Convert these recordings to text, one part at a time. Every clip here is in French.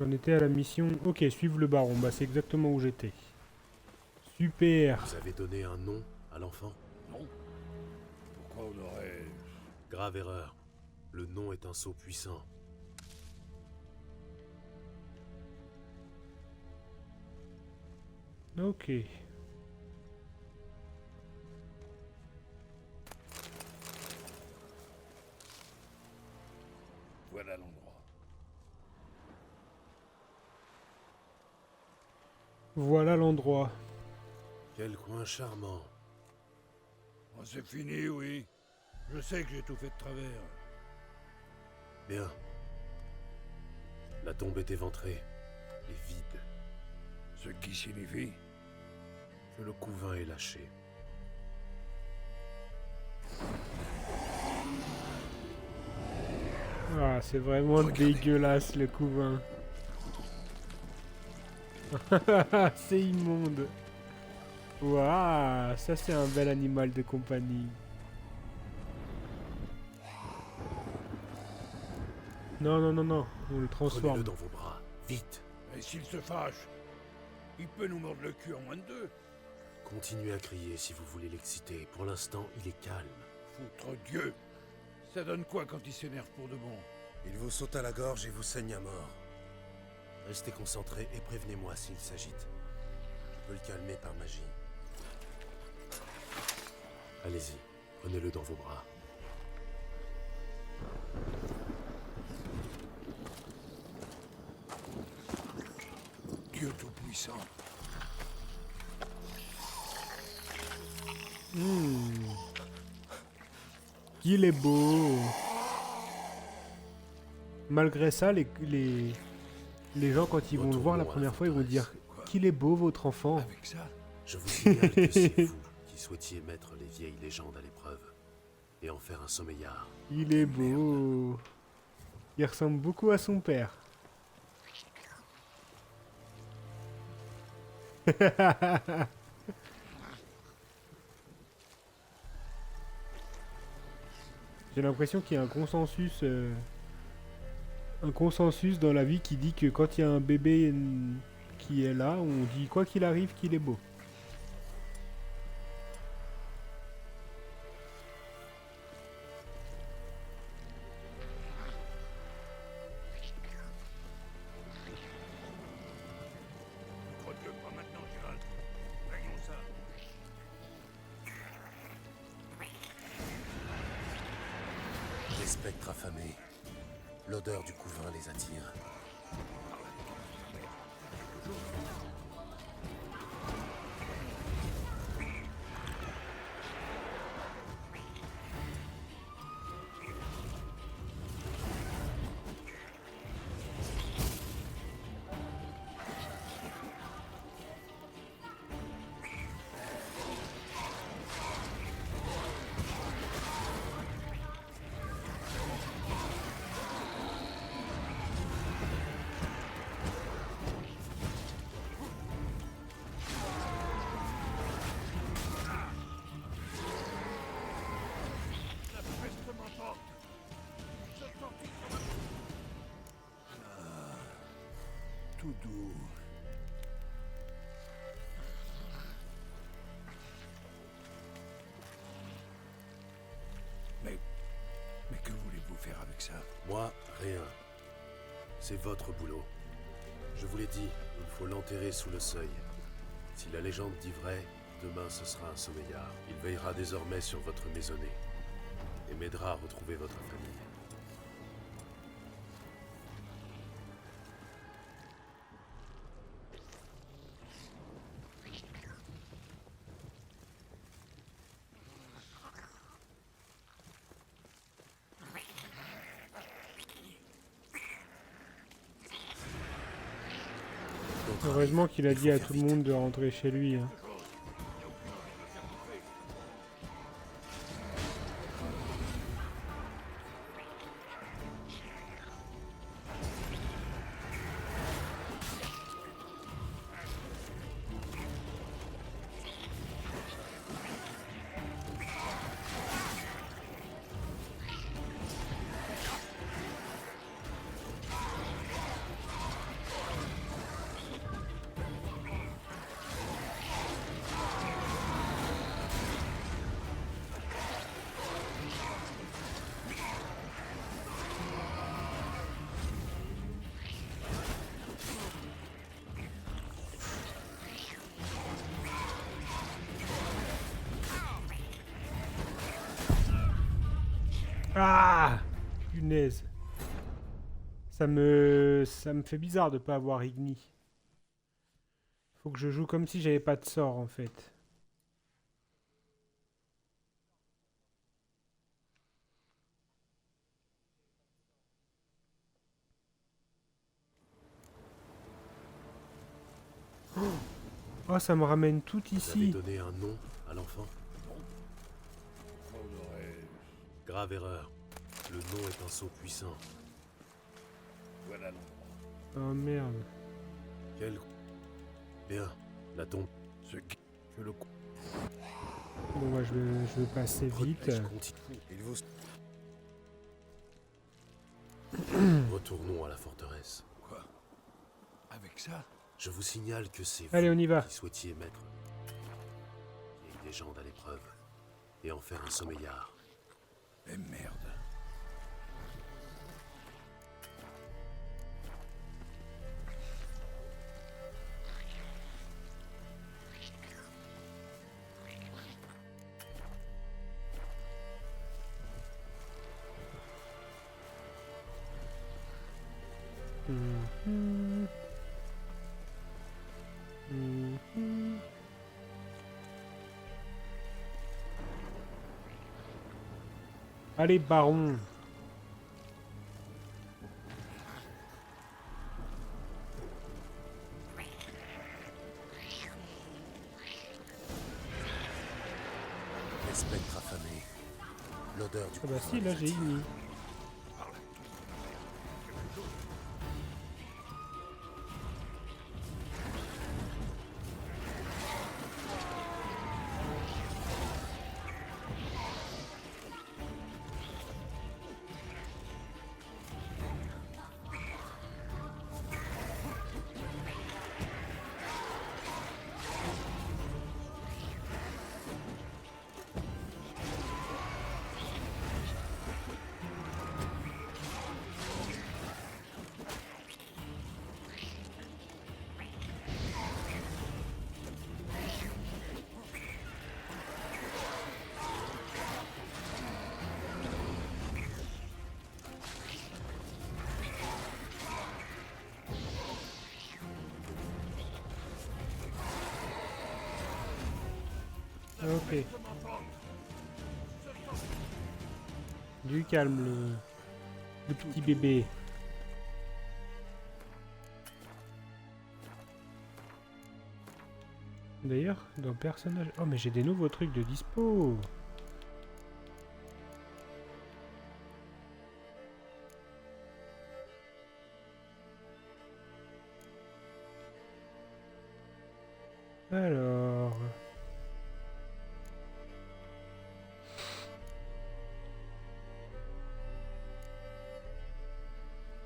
J'en étais à la mission... Ok, suivre le baron. Bah, c'est exactement où j'étais. Super. Vous avez donné un nom à l'enfant? Non. Pourquoi on aurait... Grave erreur. Le nom est un sceau puissant. Ok. Voilà l'endroit. Voilà l'endroit. Quel coin charmant. Oh, c'est fini, oui. Je sais que j'ai tout fait de travers. Bien. La tombe est éventrée et vide. Ce qui signifie... Que le couvain est lâché. Ah, c'est vraiment Regardez. dégueulasse le couvain. C'est immonde. Waouh, ça c'est un bel animal de compagnie. Non, non, non, non, on le Prenez-le transforme. dans vos bras. Vite. Et s'il se fâche, il peut nous mordre le cul en moins de deux. Continuez à crier si vous voulez l'exciter. Pour l'instant, il est calme. Foutre Dieu. Ça donne quoi quand il s'énerve pour de bon? Il vous saute à la gorge et vous saigne à mort. Restez concentrés et prévenez-moi s'il s'agite. Je peux le calmer par magie. Allez-y, prenez-le dans vos bras. Dieu tout-puissant. Il est beau. Malgré ça, les gens, quand ils vont le voir la première fois, ils vont dire qu'il est beau votre enfant. Avec ça, Je vous signale que c'est vous qui souhaitiez mettre les vieilles légendes à l'épreuve et en faire un sommeillard. Il est beau. Il ressemble beaucoup à son père. J'ai l'impression qu'il y a un consensus dans la vie qui dit que quand il y a un bébé qui est là, on dit quoi qu'il arrive qu'il est beau. croque-le pas maintenant, Gérald. Réglons ça. Les spectres affamés. L'odeur du couvain les attire. La peste m'emporte. Je sortis sur tout doux. Mais que voulez-vous faire avec ça? Moi, rien. C'est votre boulot. Je vous l'ai dit, il faut l'enterrer sous le seuil. Si la légende dit vrai, demain ce sera un sommeillard. Il veillera désormais sur votre maisonnée et m'aidera à retrouver votre famille. D'autres Heureusement arrivent. qu'il a Il faut dit à faire tout le vite. monde de rentrer chez lui. Hein. Ah! Punaise. Ça me fait bizarre de pas avoir Igni. Faut que je joue comme si j'avais pas de sort en fait. Oh, ça me ramène tout Vous avez ici. donné un nom à l'enfant? Grave erreur. Le nom est un sceau puissant. Voilà l'endroit. Oh merde. Quel... Bien. La tombe. Ce qui... Que le... Bon, bah, je vais passer vite. Continue. Il vous... Retournons à la forteresse. Quoi? Avec ça? Je vous signale que c'est Allez, vous on y va. qui souhaitiez mettre une légende à l'épreuve et en faire un sommeillard. Eh merde. Mhm. Mhm. Allez, baron. Les spectres affamés. L'odeur du Ah bah couffin si, là les j'ai attire. Igni. Ok. Du calme, le petit bébé. D'ailleurs, dans personnage... Oh, mais j'ai des nouveaux trucs de dispo. Alors...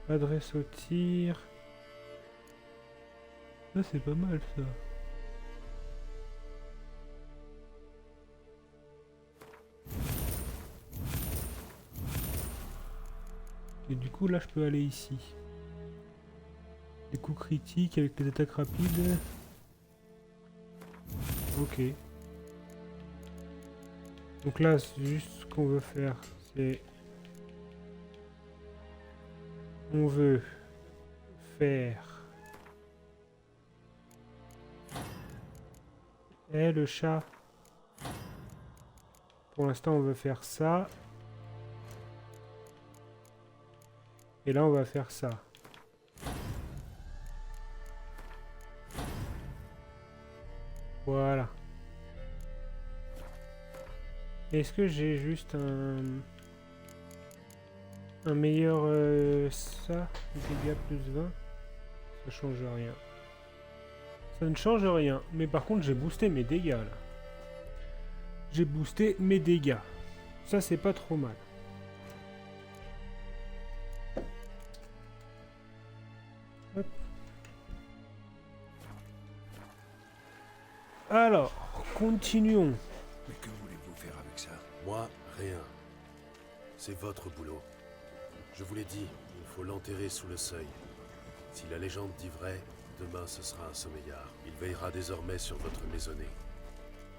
Adresse au tir. Ça, c'est pas mal, ça. Et du coup, là, je peux aller ici. Des coups critiques avec des attaques rapides. Ok. Donc là, c'est juste ce qu'on veut faire. C'est... On veut faire... Eh, le chat. Pour l'instant, on veut faire ça. Et là, on va faire ça. Voilà. Est-ce que j'ai juste un meilleur ça, dégâts plus 20? Ça change rien. Ça ne change rien. Mais par contre, j'ai boosté mes dégâts, là. J'ai boosté mes dégâts. Ça, c'est pas trop mal. Hop. Alors, continuons. Mais que voulez-vous faire avec ça? Moi, rien. C'est votre boulot. Je vous l'ai dit, il faut l'enterrer sous le seuil. Si la légende dit vrai, demain ce sera un sommeillard. Il veillera désormais sur votre maisonnée.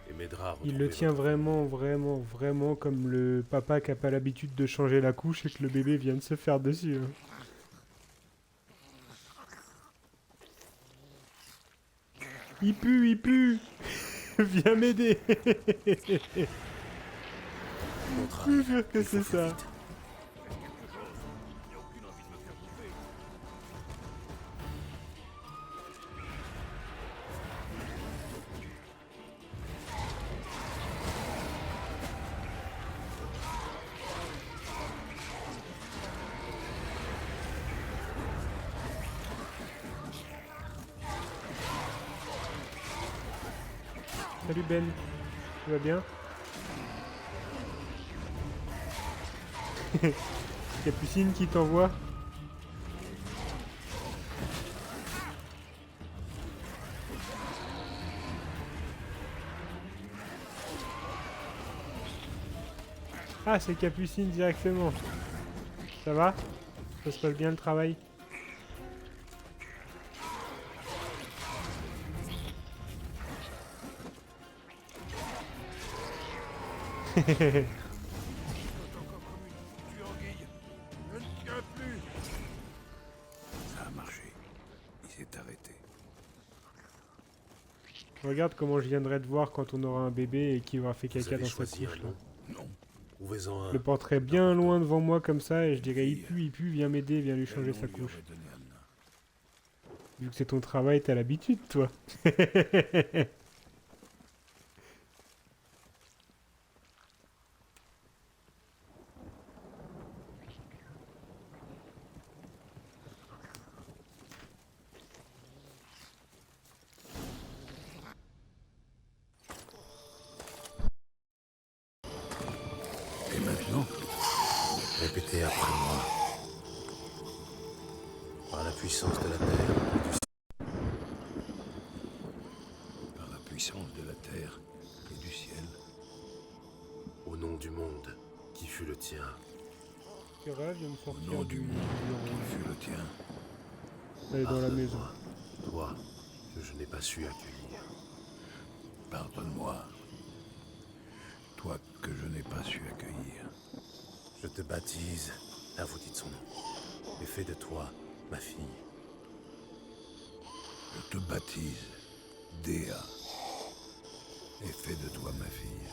et m'aidera à retrouver Il le tient votre vraiment, vraiment, vraiment comme le papa qui a pas l'habitude de changer la couche et que le bébé vient de se faire dessus. Hein. Il pue, il pue. Viens m'aider. Notre Je arrive. jure que Il faut c'est faire ça. vite. Il n'y a aucune envie de me faire bouffer. Salut Ben. Tu vas bien? Capucine qui t'envoie. Ah, c'est Capucine directement. Ça va? Ça se passe bien le travail? Encore comme une foutue anguille. Je ne tiens plus. Ça a marché. Il s'est arrêté. Regarde comment je viendrai te voir quand on aura un bébé et qu'il aura fait Vous caca avez dans sa choisi couche. un Là. nom. Non. Trouvez-en Je un. le porterai bien loin devant moi comme ça et je dirais il pue, viens m'aider, viens lui Quel changer nom sa lui couche. aurait donné Anna? Vu que c'est ton travail, t'as l'habitude, toi. Et maintenant? Répétez après moi. Par la puissance de la terre et du ciel. Par la puissance de la terre et du ciel. Au nom du monde qui fut le tien. Kira vient de Au sortir nom du du monde qui bureau. fut le tien. Elle est dans la maison. Pardonne-moi, toi, que je n'ai pas su accueillir. Pardonne-moi. Toi que je n'ai pas su accueillir. Je te baptise, là vous dites son nom, et fais de toi ma fille. Je te baptise, Dea, et fais de toi ma fille.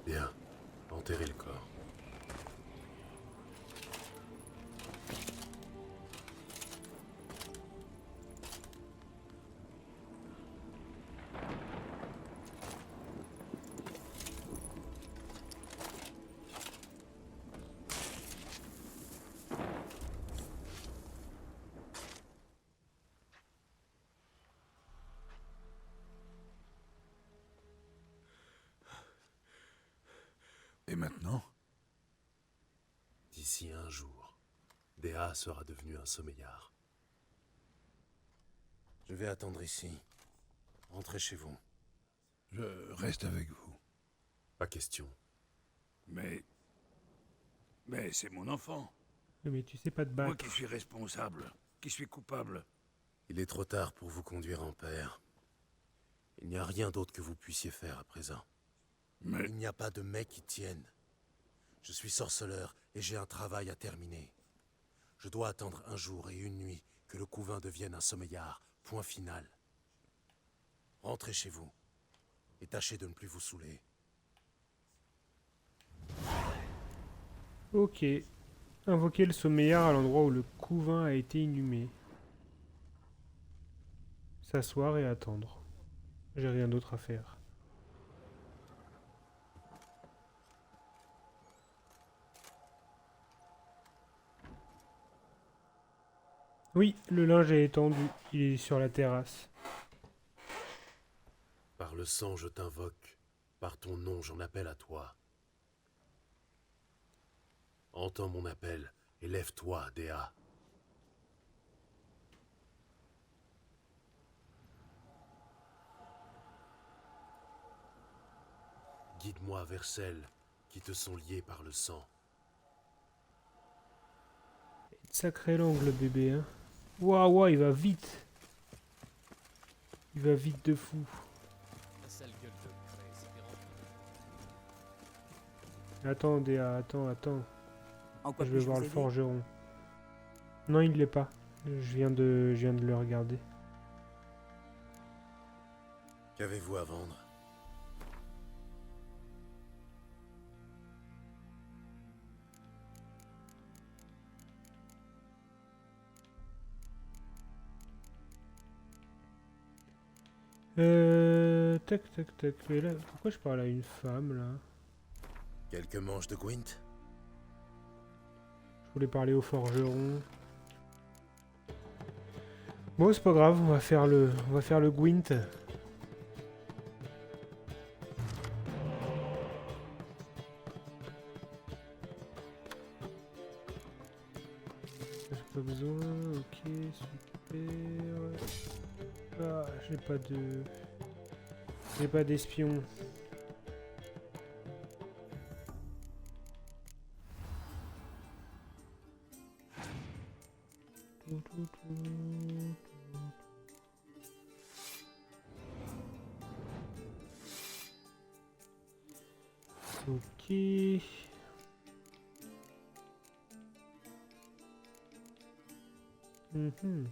Bien, enterrez le corps. Et maintenant? D'ici un jour, Dea sera devenu un sommeillard. Je vais attendre ici. Rentrez chez vous. Je reste avec vous. Pas question. Mais c'est mon enfant. Mais tu sais pas te Moi battre. qui suis responsable, qui suis coupable. Il est trop tard pour vous conduire en père. Il n'y a rien d'autre que vous puissiez faire à présent. Mais Il n'y a pas de mais qui tienne. Je suis sorceleur et j'ai un travail à terminer. Je dois attendre un jour et une nuit que le couvain devienne un sommeillard. Point final. Rentrez chez vous et tâchez de ne plus vous saouler. Ok. Invoquer le sommeillard à l'endroit où le couvain a été inhumé. S'asseoir et attendre. J'ai rien d'autre à faire. Oui, le linge est étendu. Il est sur la terrasse. Par le sang, je t'invoque. Par ton nom, j'en appelle à toi. Entends mon appel et lève-toi, Dea. Guide-moi vers celles qui te sont liées par le sang. Sacré langue le bébé, hein. Waouh, waouh, il va vite. Il va vite de fou. La sale gueule de Cré, c'était rempli. Attendez, attends. En quoi Je vais puis-je voir vous le aider? forgeron. Non, il l'est pas. Je viens de le regarder. Qu'avez-vous à vendre? Tac. Mais là, pourquoi je parle à une femme là? Quelques manches de Gwent? Je voulais parler au forgeron. Bon, c'est pas grave, on va faire le Gwent. J'ai pas besoin, ok, super. Ah, j'ai pas d'espion. Ok. Mhm.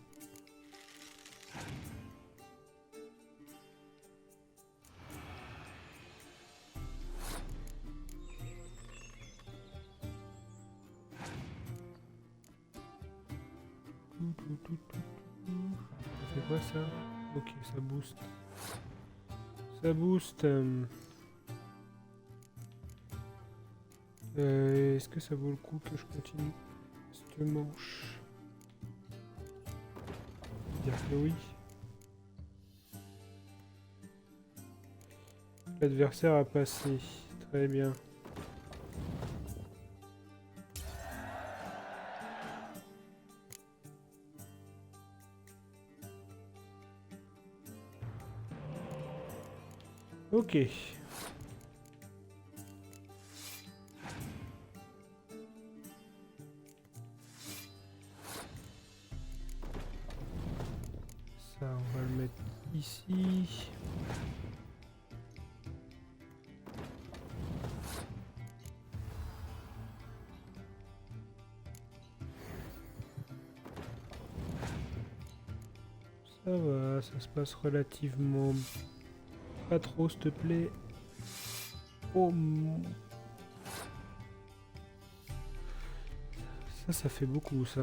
Ça fait quoi ça? Ok, ça booste. Ça booste. Est-ce que ça vaut le coup que je continue cette manche? Dire que oui. L'adversaire a passé. Très bien. Ok. Ça, on va le mettre ici. Ça va, ça se passe relativement... Pas trop, s'il te plaît. Oh. Ça fait beaucoup, ça.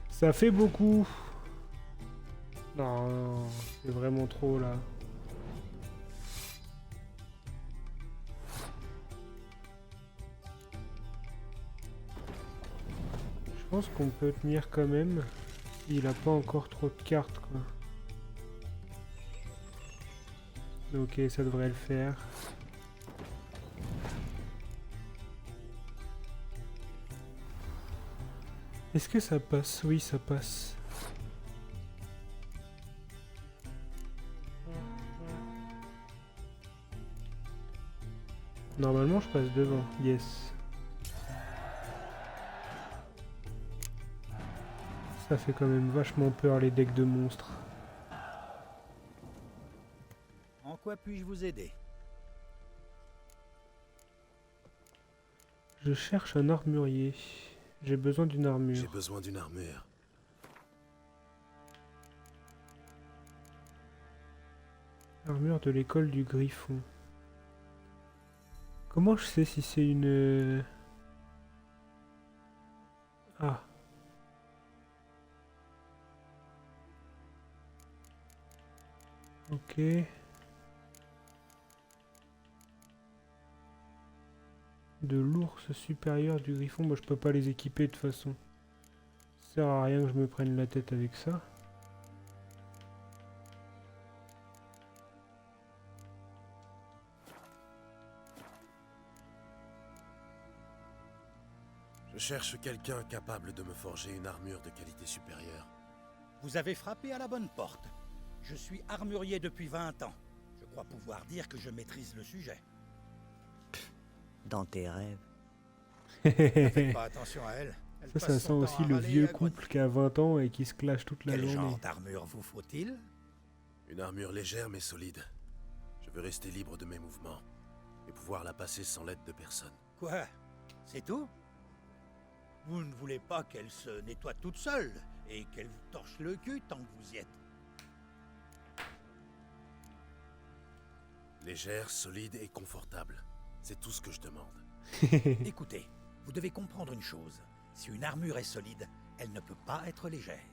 Ça fait beaucoup. Non, c'est vraiment trop, là. Je pense qu'on peut tenir quand même. Il a pas encore trop de cartes, quoi. Ok, ça devrait le faire. Est-ce que ça passe? Oui, ça passe. Normalement, je passe devant. Yes. Ça fait quand même vachement peur, les decks de monstres. En quoi puis-je vous aider? Je cherche un armurier. J'ai besoin d'une J'ai armure. besoin d'une armure. Armure de l'école du Griffon. Comment je sais si c'est une... Ah. Ok. De l'ours supérieur du Griffon. Moi, je peux pas les équiper de toute façon. Ça sert à rien que je me prenne la tête avec ça. Je cherche quelqu'un capable de me forger une armure de qualité supérieure. Vous avez frappé à la bonne porte. Je suis armurier depuis 20 ans. Je crois pouvoir dire que je maîtrise le sujet. Dans tes rêves. Ne faites pas attention à elle. Elle Ça passe sent son temps aussi à le râler et vieux à grogner. couple qui a 20 ans et qui se clash toute la Quel journée. genre d'armure vous faut-il? Une armure légère mais solide. Je veux rester libre de mes mouvements et pouvoir la passer sans l'aide de personne. Quoi? C'est tout? Vous ne voulez pas qu'elle se nettoie toute seule et qu'elle vous torche le cul tant que vous y êtes? Légère, solide et confortable. C'est tout ce que je demande. Écoutez, vous devez comprendre une chose. Si une armure est solide, elle ne peut pas être légère.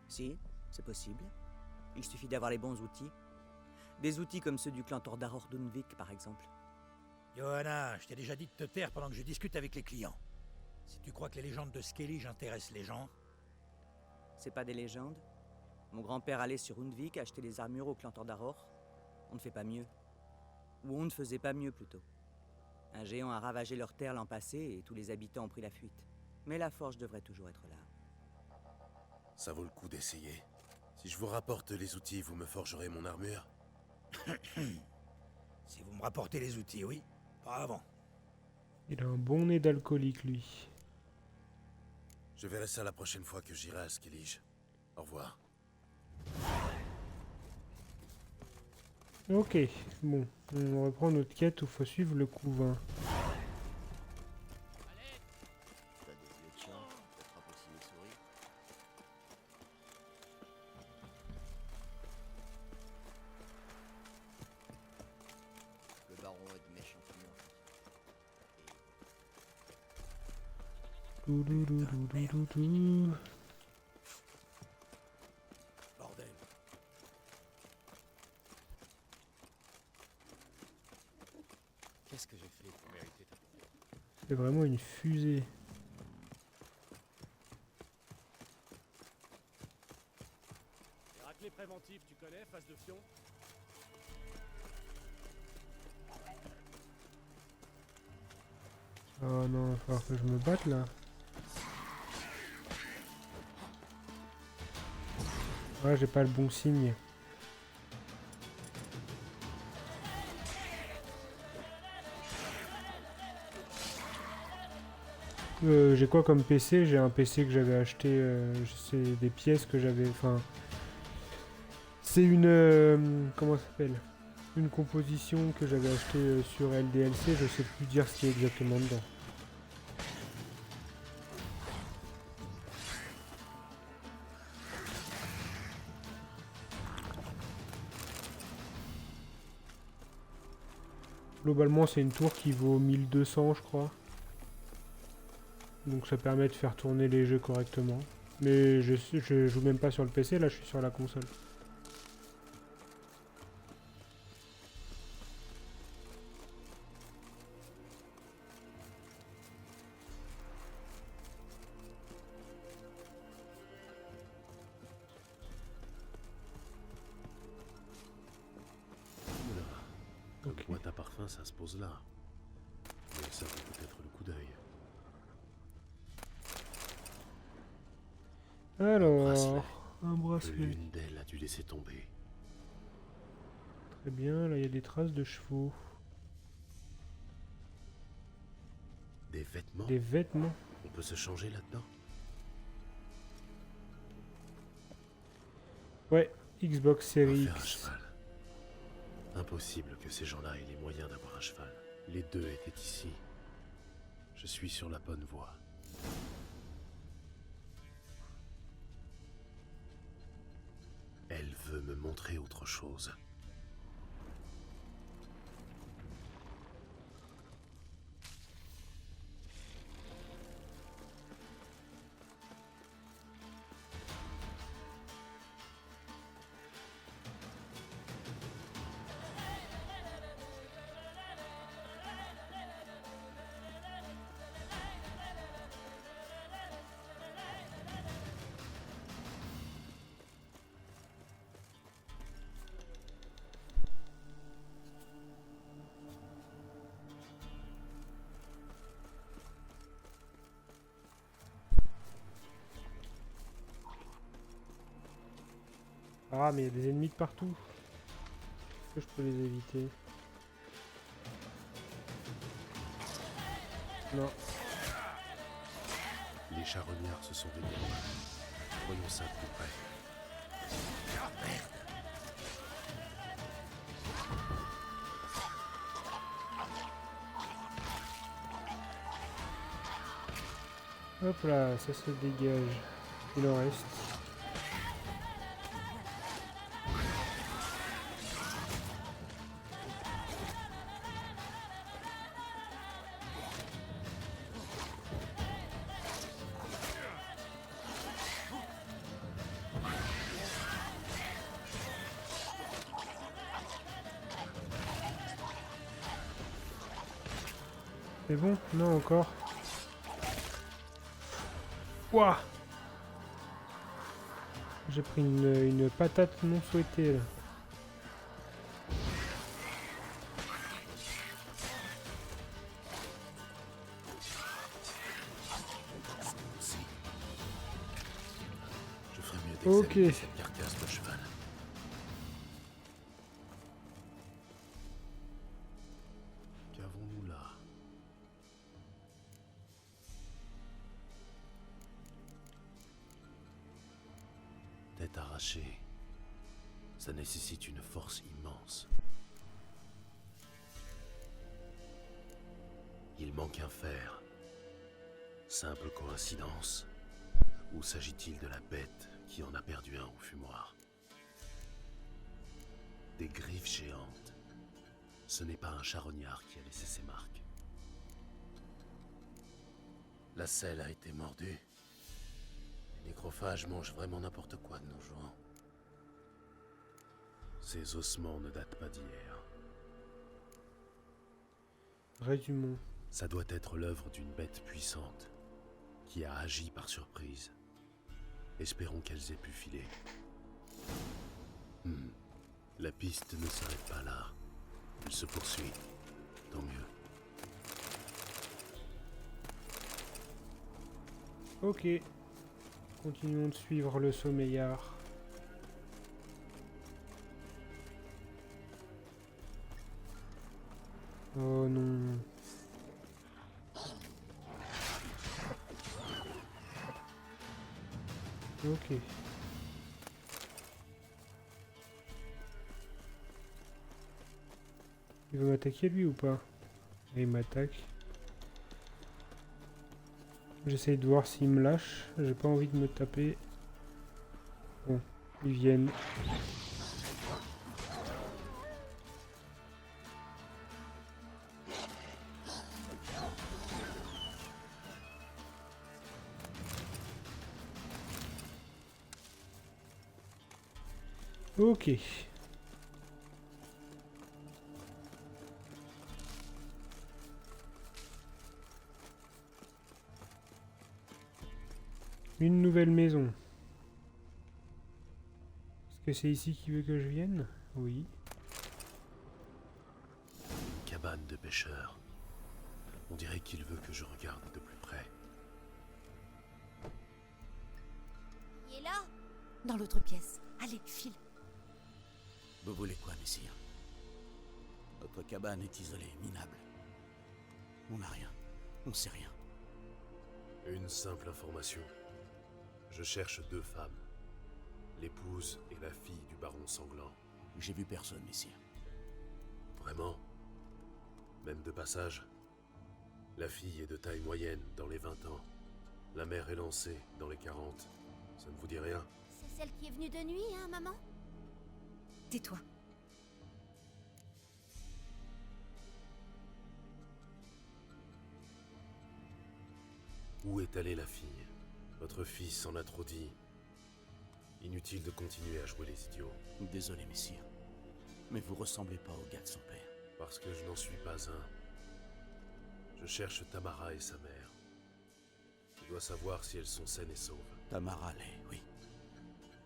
Si, c'est possible. Il suffit d'avoir les bons outils. Des outils comme ceux du clan Tordaror d'Unvik, par exemple. Johanna, je t'ai déjà dit de te taire pendant que je discute avec les clients. Si tu crois que les légendes de Skellige intéressent les gens, C'est pas des légendes. Mon grand-père allait sur Undvik acheter des armures au clan Tordaror. On ne fait pas mieux. Ou on ne faisait pas mieux, plutôt. Un géant a ravagé leur terre l'an passé et tous les habitants ont pris la fuite. Mais la forge devrait toujours être là. Ça vaut le coup d'essayer. Si je vous rapporte les outils, vous me forgerez mon armure? si vous me rapportez les outils, oui. Pas avant. Il a un bon nez d'alcoolique, lui. Je verrai ça la prochaine fois que j'irai à Skellige. Au revoir. Ok, bon. On reprend notre quête où il faut suivre le couvain. T'as des yeux de chien, t'attrapes aussi les souris. Le baron a de méchants clients. Doudoudoudoudoudoudou. Bordel. Qu'est-ce que j'ai fait pour mériter ta... C'est vraiment une fusée. Les raclés préventifs, tu connais, face de fion? Oh non, il va falloir que je me batte là. Ouais, j'ai pas le bon signe. J'ai quoi comme PC? J'ai un PC que j'avais acheté, c'est des pièces que j'avais, enfin... C'est une... comment ça s'appelle? Une composition que j'avais achetée sur LDLC, je sais plus dire ce qui est exactement dedans. Globalement, c'est une tour qui vaut 1200, je crois. Donc ça permet de faire tourner les jeux correctement. Mais je joue même pas sur le PC, là je suis sur la console. Oula. Comme Ok. boîte à parfum, ça se pose là. Mais ça vaut peut-être le coup d'œil. Alors, un Que bracelet. l'une d'elles a dû laisser tomber. Très bien, là il y a des traces de chevaux. Des vêtements? Des vêtements. On peut se changer là-dedans? Ouais, Xbox Series Faire un X. cheval. Impossible que ces gens-là aient les moyens d'avoir un cheval. Les deux étaient ici. Je suis sur la bonne voie. Elle veut me montrer autre chose. Ah, mais il y a des ennemis de partout. Est-ce que je peux les éviter? Non. Les charognards se sont dégagés. Voyons ça de plus près. Hop là, ça se dégage. Il en reste. C'est bon? Non, encore. Ouah! J'ai pris une patate non souhaitée là. Je ferais mieux Ok. d'examiner cette carcasse de cheval. Qu'avons-nous là? Tête arrachée. Ça nécessite une force immense. Il manque un fer. Simple coïncidence? Ou s'agit-il de la bête qui en a perdu un au fumoir? Des griffes géantes. Ce n'est pas un charognard qui a laissé ses marques. La selle a été mordue. Les nécrophages mangent vraiment n'importe quoi de nos jours. Ces ossements ne datent pas d'hier. Résumons. Ça doit être l'œuvre d'une bête puissante qui a agi par surprise. Espérons qu'elles aient pu filer. La piste ne s'arrête pas là. Elle se poursuit. Tant mieux. Ok. Continuons de suivre le sommeillard. Oh non. Ok. Il veut m'attaquer lui ou pas? Il m'attaque. J'essaye de voir s'il me lâche. J'ai pas envie de me taper. Bon, ils viennent. Ok. Une nouvelle maison. Est-ce que c'est ici qu'il veut que je vienne? Oui. Cabane de pêcheur. On dirait qu'il veut que je regarde de plus près. Il est là? Dans l'autre pièce. Allez, file. Vous voulez quoi, messire? Notre cabane est isolée, minable. On n'a rien. On sait rien. Une simple information. Je cherche 2 femmes. L'épouse et la fille du baron sanglant. J'ai vu personne, messire. Vraiment? Même de passage? La fille est de taille moyenne, dans les 20 ans. La mère est lancée, dans les 40. Ça ne vous dit rien? C'est celle qui est venue de nuit, hein, maman? Tais-toi. Où est allée la fille? Votre fils en a trop dit. Inutile de continuer à jouer les idiots. Désolé, messire. Mais vous ressemblez pas au gars de son père. Parce que je n'en suis pas un. Je cherche Tamara et sa mère. Je dois savoir si elles sont saines et sauves. Tamara l'est, oui.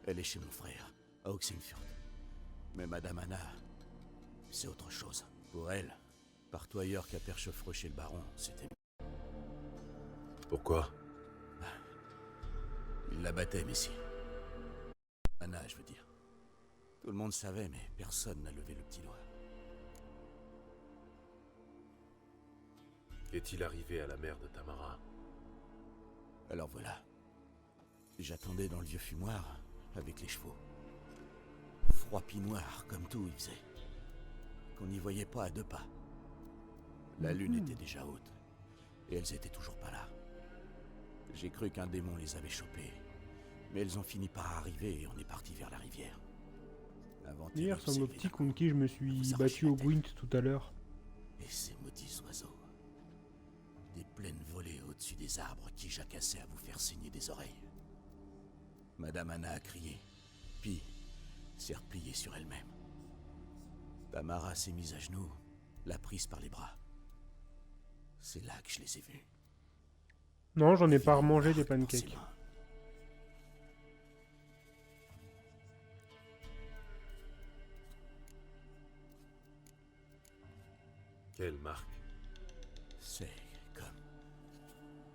Elle est chez mon frère, à Oxenfurt. Mais Madame Anna, c'est autre chose. Pour elle, partout ailleurs qu'à Perchefreux chez le baron, c'était... Pourquoi? Il la battait, messire. Anna, je veux dire. Tout le monde savait, mais personne n'a levé le petit doigt. Qu'est-il arrivé à la mère de Tamara? Alors voilà. J'attendais dans le vieux fumoir, avec les chevaux. Froid pis noir, comme tout il faisait. Qu'on n'y voyait pas à 2 pas. La lune était déjà haute, et elles étaient toujours pas là. J'ai cru qu'un démon les avait chopées, mais elles ont fini par arriver et on est parti vers la rivière. Il ressemble au petit contre qui je me suis battu au Gwent tout à l'heure. Et ces maudits oiseaux. Des plaines volées au-dessus des arbres qui jacassaient à vous faire saigner des oreilles. Madame Anna a crié, puis s'est repliée sur elle-même. Tamara s'est mise à genoux, l'a prise par les bras. C'est là que je les ai vus. Non, j'en ai pas remangé des pancakes. Quelle marque? C'est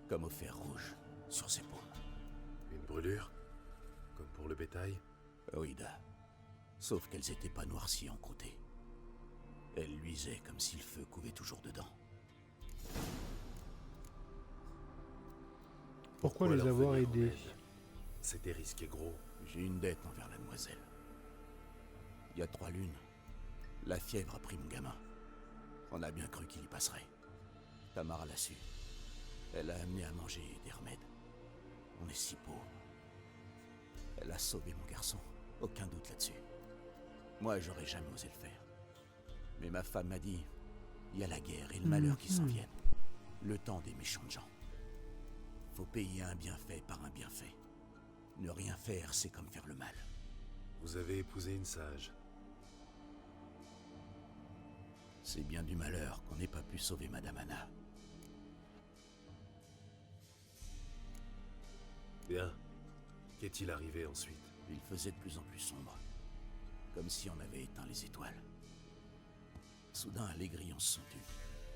comme au fer rouge sur ses paumes. Une brûlure? Comme pour le bétail? Oïda. Sauf qu'elles étaient pas noircies en croûtées. Elles luisaient comme si le feu couvait toujours dedans. Pourquoi les leur avoir venir en aidés? aide? C'était risqué gros. J'ai une dette envers la demoiselle. Il y a 3 lunes, la fièvre a pris mon gamin. On a bien cru qu'il y passerait. Tamara l'a su. Elle a amené à manger des remèdes. On est si pauvres. Elle a sauvé mon garçon, aucun doute là-dessus. Moi, j'aurais jamais osé le faire. Mais ma femme m'a dit, il y a la guerre et le malheur qui s'en viennent. Le temps des méchants de gens. Faut payer un bienfait par un bienfait. Ne rien faire, c'est comme faire le mal. Vous avez épousé une sage. C'est bien du malheur qu'on n'ait pas pu sauver Madame Anna. Bien. Qu'est-il arrivé ensuite? Il faisait de plus en plus sombre. Comme si on avait éteint les étoiles. Soudain, les grillons se sont tus.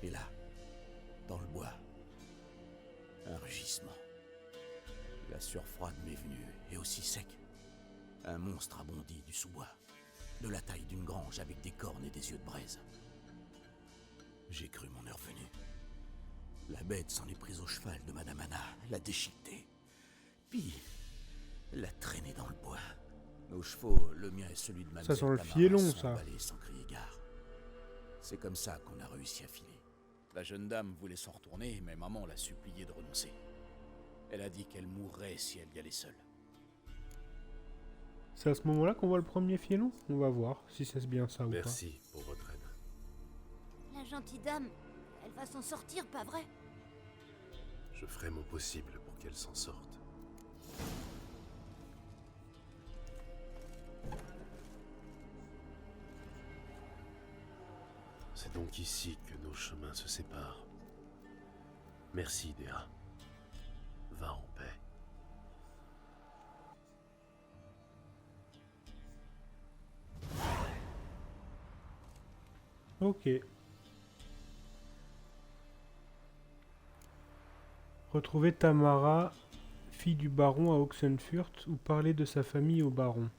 Et là, dans le bois, un rugissement. La sueur froide m'est venue, et aussi sec. Un monstre a bondi du sous-bois, de la taille d'une grange avec des cornes et des yeux de braise. J'ai cru mon heure venue. La bête s'en est prise au cheval de Madame Anna, l'a déchiquetée. Puis, l'a traîné dans le bois. Nos chevaux, le mien et celui de Mademoiselle Ça sent le Tamara, fielon, sont ça. emballés sans crier gare. C'est comme ça qu'on a réussi à filer. La jeune dame voulait s'en retourner, mais maman l'a supplié de renoncer. Elle a dit qu'elle mourrait si elle y allait seule. C'est à ce moment-là qu'on voit le premier fielon? On va voir si c'est bien ça ou pas. Merci pour votre aide. La gentille dame, elle va s'en sortir, pas vrai? Je ferai mon possible pour qu'elle s'en sorte. C'est donc ici que nos chemins se séparent. Merci, Déa. Va en paix. Ok. Retrouver Tamara, fille du baron à Oxenfurt, ou parler de sa famille au baron.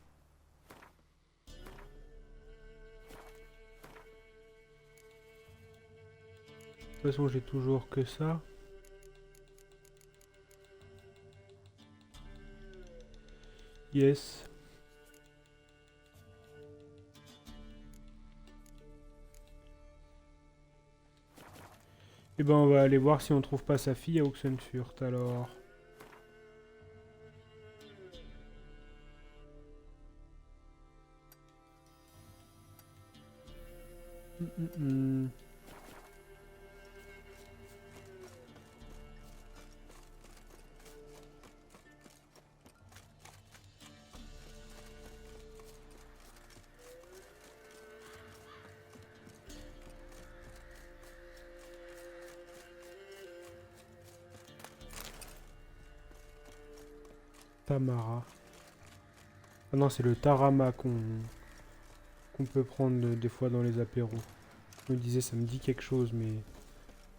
De toute façon, j'ai toujours que ça. Yes. Et ben, on va aller voir si on trouve pas sa fille à Oxenfurt, alors. Tamara. Ah non, c'est le Tarama qu'on peut prendre des fois dans les apéros. Je me disais, ça me dit quelque chose, mais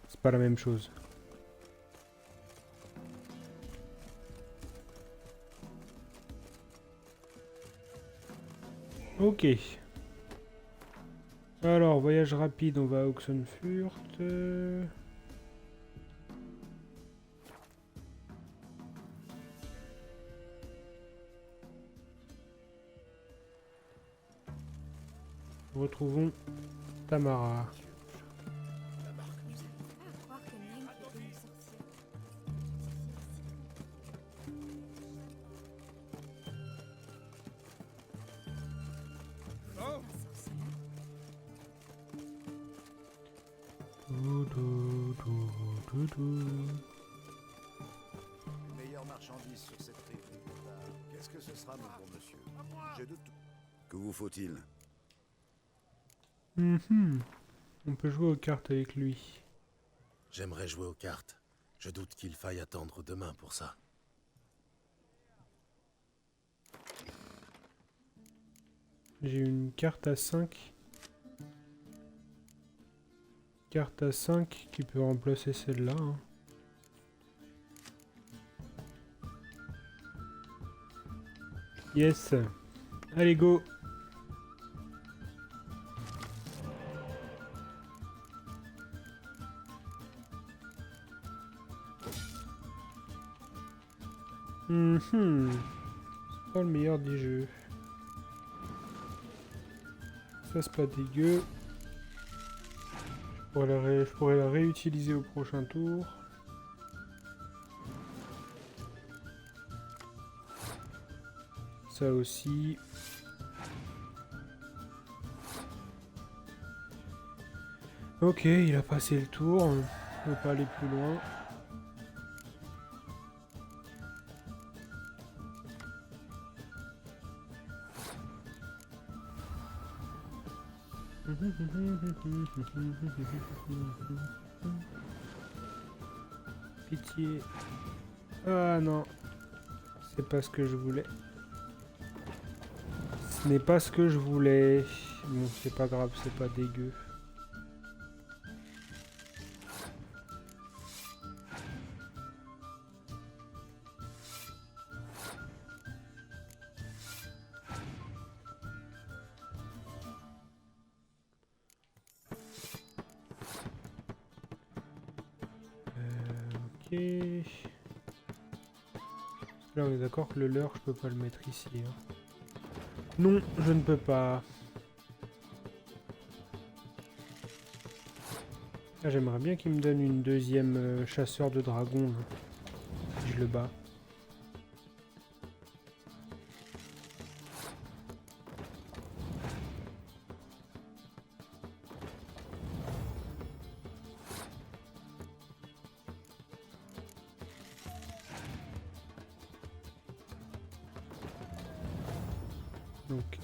c'est pas la même chose. Ok. Alors, voyage rapide, on va à Oxenfurt. Retrouvons Tamara. À croire que Nain était une sorcière. Oh, Les meilleures marchandises sur cette rive. Qu'est-ce que ce sera, mon bon monsieur? J'ai de tout. Que vous faut-il? Mhm. On peut jouer aux cartes avec lui. J'aimerais jouer aux cartes. Je doute qu'il faille attendre demain pour ça. J'ai une carte à 5. Carte à 5 qui peut remplacer celle-là. Hein. Yes. Allez, go. C'est pas le meilleur des jeux. Ça c'est pas dégueu. Je pourrais la réutiliser au prochain tour. Ça aussi. Ok, il a passé le tour. On peut pas aller plus loin. Pitié. Ah non. C'est pas ce que je voulais. Ce n'est pas ce que je voulais. Bon, c'est pas grave, c'est pas dégueu. Ok. Là on est d'accord que le leurre je peux pas le mettre ici. Hein. Non, je ne peux pas. Ah, j'aimerais bien qu'il me donne une deuxième chasseur de dragons. Là. Si je le bats. Ok.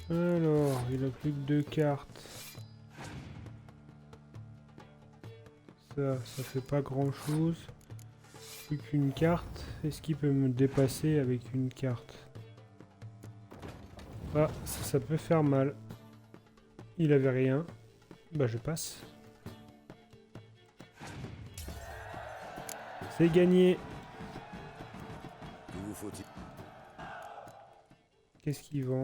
Alors, il a plus que 2 cartes. Ça fait pas grand chose. Plus qu'une carte. Est-ce qu'il peut me dépasser avec une carte? Ah, ça peut faire mal. Il avait rien. Bah je passe. C'est gagné. Que vous faut-il? Qu'est-ce qu'il vend?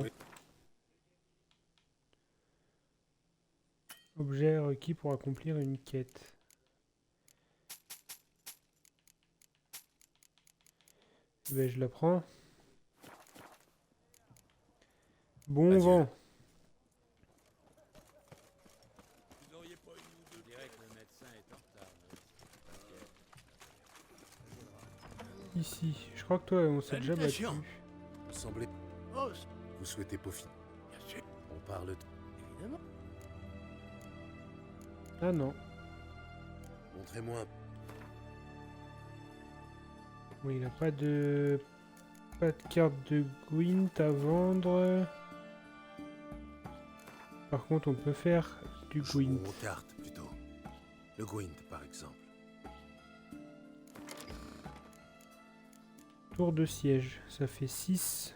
Objet requis pour accomplir une quête. Ben, je la prends. Bon Adieu. vent. vous auriez pas une ou deux? Je dirais que le médecin est en retard. Ici. Je crois que toi, on s'est déjà battu. Salutations. Vous semblez... Oh, Vous souhaitez peaufiner. bien sûr, On parle de... évidemment. Ah non. Montrez-moi... Oui, il a pas de... Pas de carte de Gwent à vendre. Par contre, on peut faire du Jouons Gwent. aux cartes, plutôt. Le Gwent, par exemple. Tour de siège. Ça fait 6.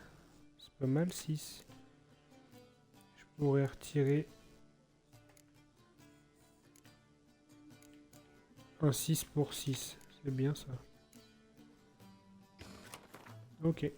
C'est pas mal, 6. Je pourrais retirer... un 6 pour 6. C'est bien ça. Ok.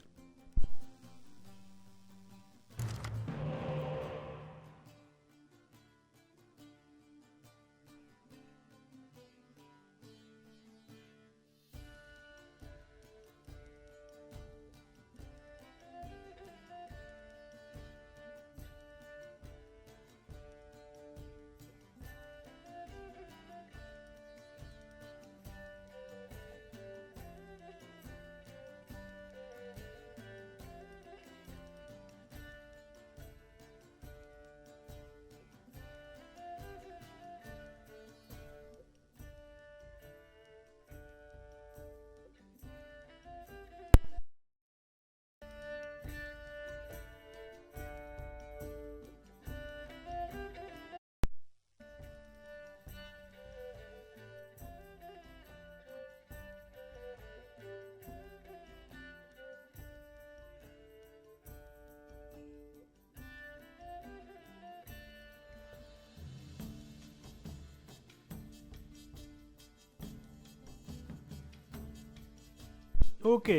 Ok.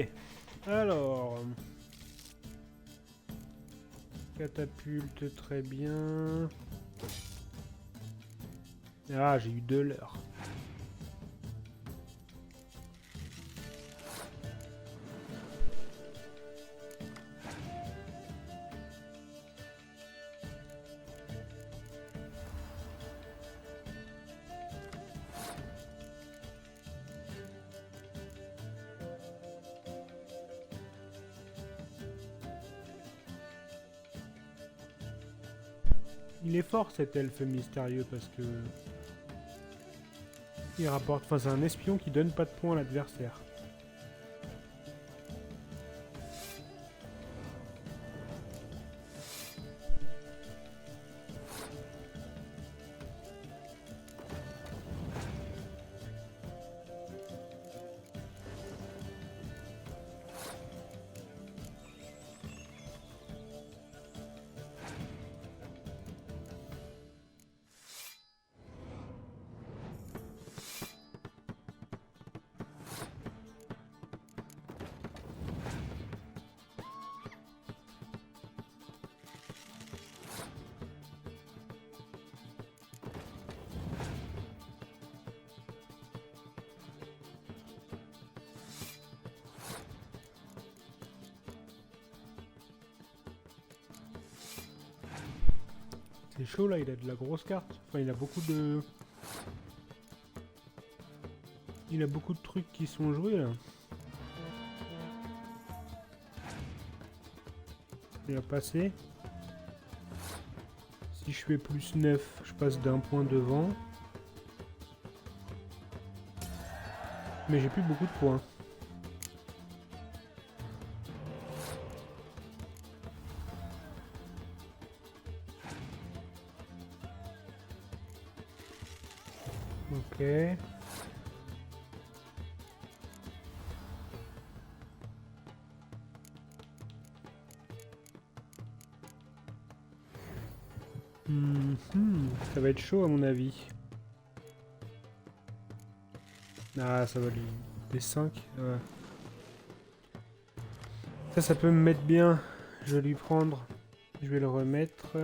Alors. Catapulte, très bien. Ah, j'ai eu 2 leurres. Il est fort cet elfe mystérieux parce que... Il rapporte... Enfin, c'est un espion qui donne pas de points à l'adversaire. C'est chaud là, il a de la grosse carte. Enfin, il a beaucoup de... Il a beaucoup de trucs qui sont joués là. Il a passé. Si je fais plus 9, je passe d'un point devant. Mais j'ai plus beaucoup de points. Ok. Ça va être chaud à mon avis. Ah, ça va lui... Des 5. Ouais. Ça peut me mettre bien. Je vais lui prendre. Je vais le remettre.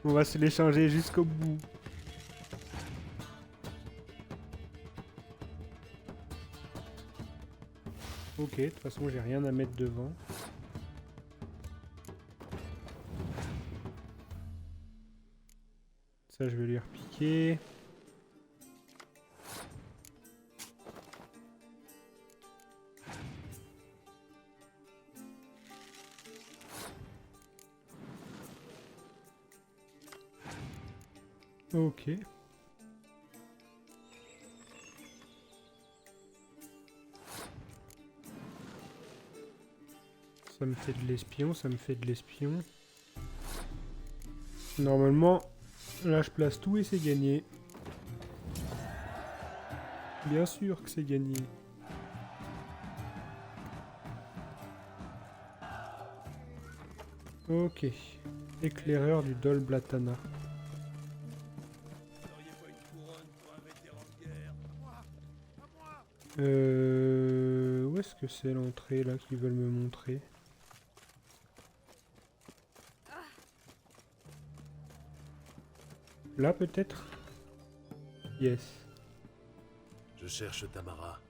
On va se l'échanger jusqu'au bout. Ok, de toute façon j'ai rien à mettre devant. Ça je vais lui repiquer. Ok. Ça me fait de l'espion, ça me fait de l'espion. Normalement, là je place tout et c'est gagné. Bien sûr que c'est gagné. Ok. Éclaireur du Dol Blatana. Vous n'auriez pas une couronne pour un vétéran de guerre? Où est-ce que c'est l'entrée là qu'ils veulent me montrer? Là peut-être? Yes. Je cherche Tamara,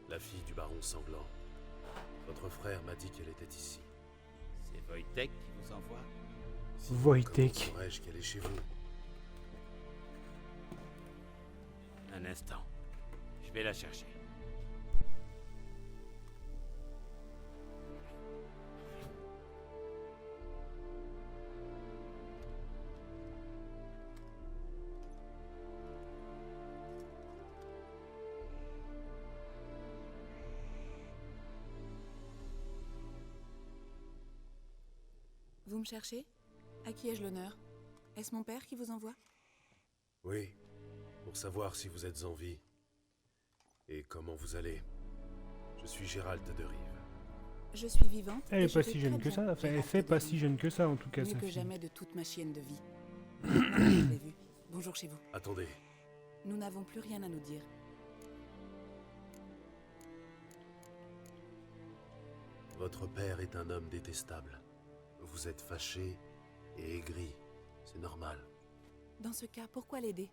la fille du baron sanglant. Votre frère m'a dit qu'elle était ici. C'est Wojtek qui vous envoie? Sinon, Wojtek. comment saurais-je qu'elle est chez vous? Un instant. Je vais la chercher. Vous me cherchez? À qui ai-je l'honneur? Est-ce mon père qui vous envoie? Oui, pour savoir si vous êtes en vie. Et comment vous allez. Je suis Gérald de Rive. Je suis vivante. Elle et est je pas vais si jeune très que bien, ça. Enfin, elle Gérald fait de pas Rive. si jeune que ça en tout cas, Mieux sa que fille. jamais de toute ma chienne de vie. Maintenant que je l'ai vue. Bonjour chez vous. Attendez, Nous n'avons plus rien à nous dire. votre père est un homme détestable. Vous êtes fâché et aigri. C'est normal. Dans ce cas, pourquoi l'aider?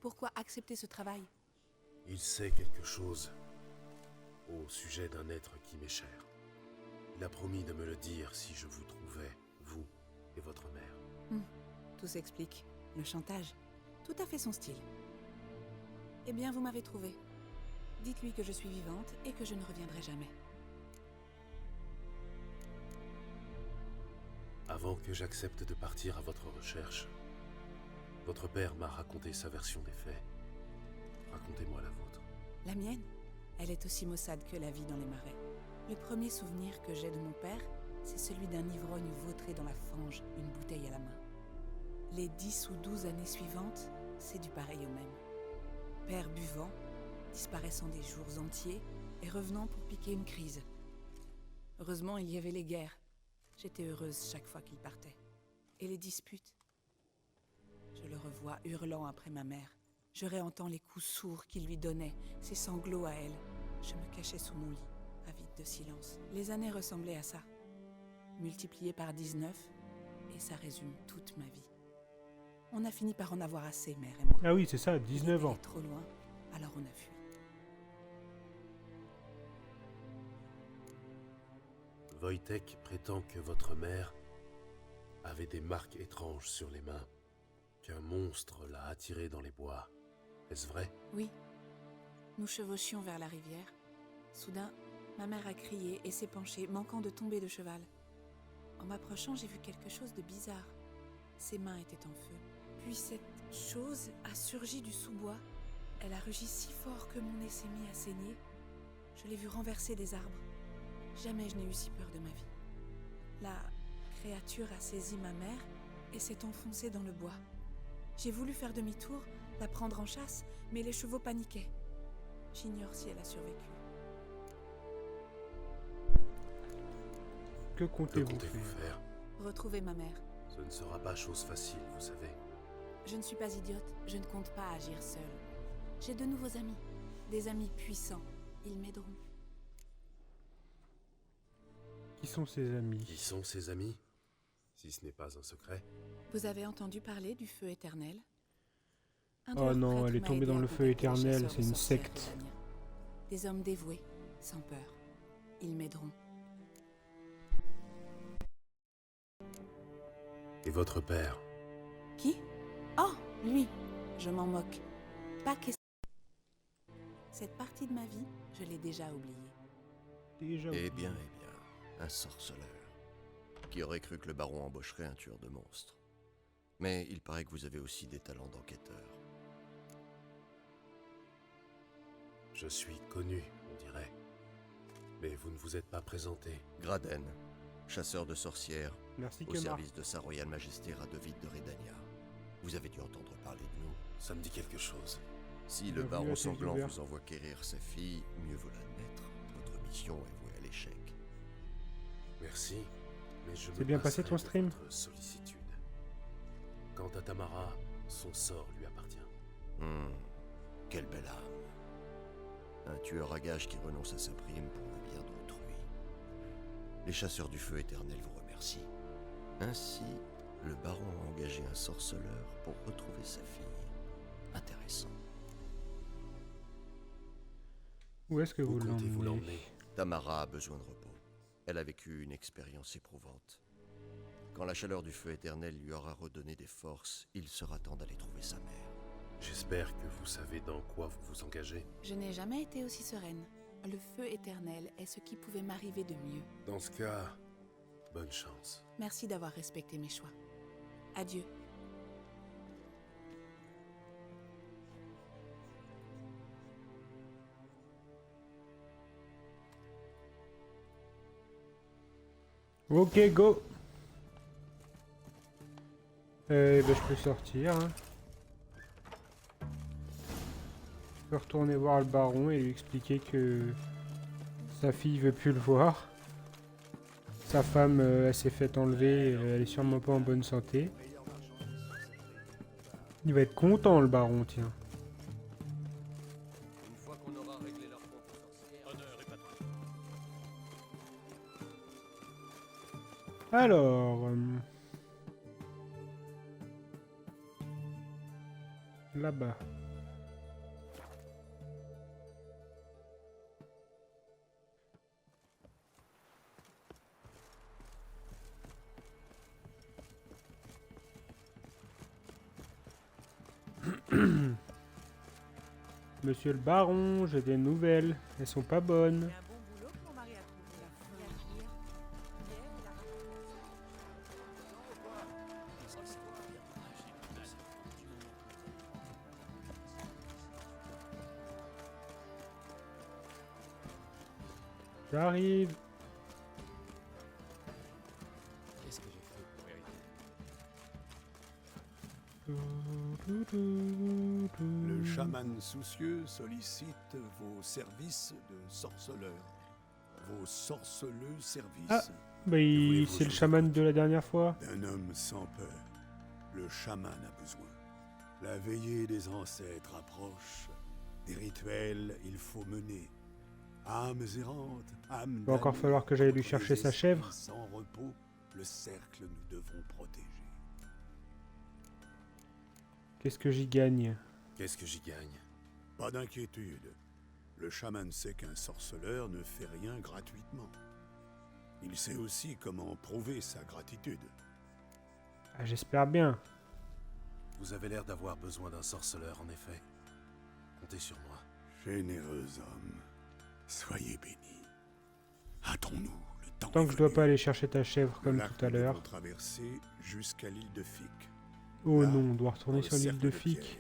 Pourquoi accepter ce travail? Il sait quelque chose au sujet d'un être qui m'est cher. Il a promis de me le dire si je vous trouvais, vous et votre mère. Tout s'explique. Le chantage. Tout à fait son style. Eh bien, vous m'avez trouvé. Dites-lui que je suis vivante et que je ne reviendrai jamais. Avant que j'accepte de partir à votre recherche, votre père m'a raconté sa version des faits. Racontez-moi la vôtre. La mienne, elle est aussi maussade que la vie dans les marais. Le premier souvenir que j'ai de mon père, c'est celui d'un ivrogne vautré dans la fange, une bouteille à la main. Les 10 ou 12 années suivantes, c'est du pareil au même. Père buvant, disparaissant des jours entiers et revenant pour piquer une crise. Heureusement, il y avait les guerres. J'étais heureuse chaque fois qu'il partait. Et les disputes. Je le revois hurlant après ma mère. Je réentends les coups sourds qu'il lui donnait, ses sanglots à elle. Je me cachais sous mon lit, avide de silence. Les années ressemblaient à ça. Multipliées par 19, et ça résume toute ma vie. On a fini par en avoir assez, mère et moi. Ah oui, c'est ça, Il 19 était ans. trop loin, alors on a fui. Wojtek prétend que votre mère avait des marques étranges sur les mains, qu'un monstre l'a attirée dans les bois. Est-ce vrai? Oui. Nous chevauchions vers la rivière. Soudain, ma mère a crié et s'est penchée, manquant de tomber de cheval. En m'approchant, j'ai vu quelque chose de bizarre. Ses mains étaient en feu. Puis cette chose a surgi du sous-bois. Elle a rugi si fort que mon nez s'est mis à saigner. Je l'ai vue renverser des arbres. Jamais je n'ai eu si peur de ma vie. La créature a saisi ma mère et s'est enfoncée dans le bois. J'ai voulu faire demi-tour, la prendre en chasse, mais les chevaux paniquaient. J'ignore si elle a survécu. Que Que comptez-vous comptez-vous faire? faire? Retrouver ma mère. Ce ne sera pas chose facile, vous savez. Je ne suis pas idiote, je ne compte pas agir seule. J'ai de nouveaux amis, des amis puissants. Ils m'aideront. Qui sont ses amis? Qui sont ses amis? Si ce n'est pas un secret. Vous avez entendu parler du feu éternel? Un de Oh leurs non, prêtres elle est m'a tombée aidé dans à le feu contacter les éternel, chasseurs c'est de une sorcières secte. Redania. Des hommes dévoués, sans peur. Ils m'aideront. Et votre père? Qui? Oh, lui. Je m'en moque. Pas question. Cette partie de ma vie, je l'ai déjà oubliée. Déjà. Eh bien, un sorceleur. Qui aurait cru que le baron embaucherait un tueur de monstres? Mais il paraît que vous avez aussi des talents d'enquêteur. Je suis connu, on dirait. Mais vous ne vous êtes pas présenté. Graden, chasseur de sorcières, Merci au Kemar. service de sa royale majesté Radovid de Redania. Vous avez dû entendre parler de nous. Ça me dit quelque chose. Si le Bienvenue baron à tes sanglant viewers. vous envoie quérir sa fille, mieux vaut l'admettre. Votre mission est vouée à l'échec. Merci. Mais je me C'est bien passé passerai ton de stream? votre sollicitude. Quant à Tamara, son sort lui appartient. Quelle belle âme. Un tueur à gages qui renonce à sa prime pour le bien d'autrui. Les chasseurs du feu éternel vous remercient. Ainsi, le baron a engagé un sorceleur pour retrouver sa fille. Intéressant. Où est-ce que Où vous comptez-vous l'emmenez? l'emmener? Tamara a besoin de repos. Elle a vécu une expérience éprouvante. Quand la chaleur du feu éternel lui aura redonné des forces, il sera temps d'aller trouver sa mère. J'espère que vous savez dans quoi vous vous engagez. Je n'ai jamais été aussi sereine. Le feu éternel est ce qui pouvait m'arriver de mieux. Dans ce cas, bonne chance. Merci d'avoir respecté mes choix. Adieu. Ok, go. Ben, je peux sortir. Hein. Je peux retourner voir le baron et lui expliquer que sa fille veut plus le voir. Sa femme, elle s'est fait enlever, elle est sûrement pas en bonne santé. Il va être content, le baron, tiens. Une fois qu'on aura réglé leur compte aux sorcières, honneur et patrie. Alors... là-bas. Monsieur le baron, j'ai des nouvelles. Elles sont pas bonnes. C'est un bon boulot que mon mari a trouvé la fille à cuire. Hier, il a J'arrive. Qu'est-ce que j'ai fait pour mériter? Le chaman soucieux sollicite vos services de sorceleur. Vos sorceleux services. Ah, bah c'est le chaman de la dernière fois. D'un homme sans peur. Le chaman a besoin. La veillée des ancêtres approche. Des rituels il faut mener. Âmes errantes, âmes Il va encore damnées, falloir que j'aille lui contre chercher les sa chèvre. esprits sans repos, le cercle nous devons protéger. Qu'est-ce que j'y gagne? Qu'est-ce que j'y gagne? Pas d'inquiétude. Le chaman sait qu'un sorceleur ne fait rien gratuitement. Il sait aussi comment prouver sa gratitude. Ah, j'espère bien. Vous avez l'air d'avoir besoin d'un sorceleur, en effet. Comptez sur moi. Généreux homme, soyez bénis. Hâtons-nous, le temps Tant est que je dois venu. pas aller chercher ta chèvre Le comme lac tout à nous l'heure. devons traverser jusqu'à l'île de Fic. Oh Là, non, on doit retourner dans le sur l'île cercle de de Fic. pierre,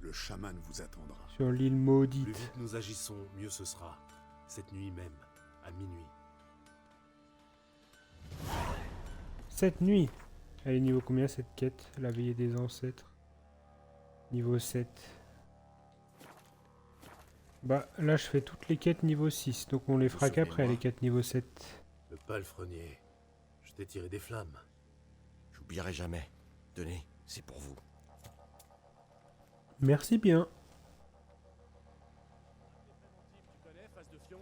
le chaman vous attendra. Sur l'île Plus maudite. vite nous agissons, mieux ce sera. Cette nuit même, à minuit. Cette nuit. Elle est niveau combien cette quête? La veillée des ancêtres. Niveau 7. Bah là je fais toutes les quêtes niveau 6. Donc on les fera qu'après les quêtes niveau 7. Le palefrenier. Je t'ai tiré des flammes. J'oublierai jamais. Tenez, c'est pour vous. Merci bien. Tu connais, face de fion?